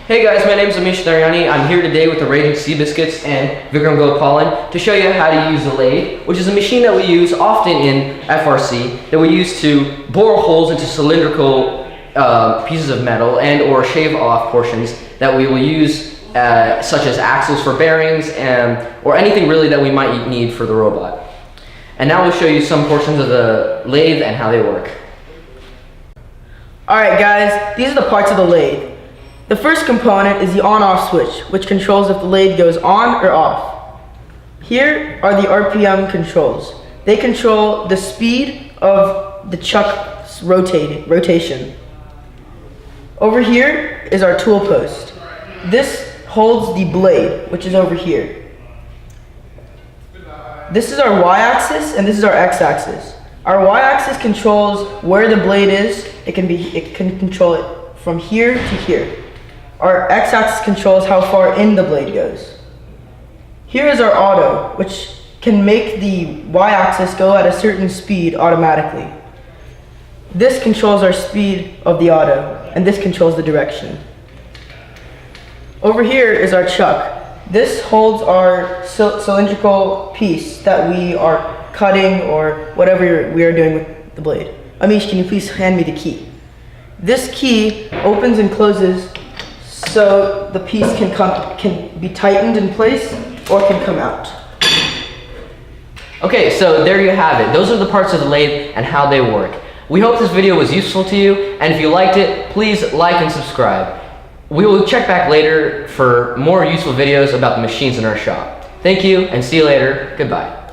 Hey guys, my name is Amish and I'm here today with the Raging Seabiscuits and Vikram Gopalan to show you how to use the lathe, which is a machine that we use often in FRC that we use to bore holes into cylindrical pieces of metal and or shave off portions that we will use such as axles for bearings or anything really that we might need for the robot. And now we'll show you some portions of the lathe and how they work. Alright guys, these are the parts of the lathe. The first component is the on-off switch, which controls if the lathe goes on or off. Here are the RPM controls. They control the speed of the chuck's rotation. Over here is our tool post. This holds the blade, which is over here. This is our y-axis and this is our x-axis. Our y-axis controls where the blade is. It can control it from here to here. Our x-axis controls how far in the blade goes. Here is our auto, which can make the y-axis go at a certain speed automatically. This controls our speed of the auto, and this controls the direction. Over here is our chuck. This holds our cylindrical piece that we are cutting or whatever we are doing with the blade. Amish, can you please hand me the key? This key opens and closes so the piece can be tightened in place or can come out. Okay, so there you have it. Those are the parts of the lathe and how they work. We hope this video was useful to you, and if you liked it, please like and subscribe. We will check back later for more useful videos about the machines in our shop. Thank you, and see you later. Goodbye.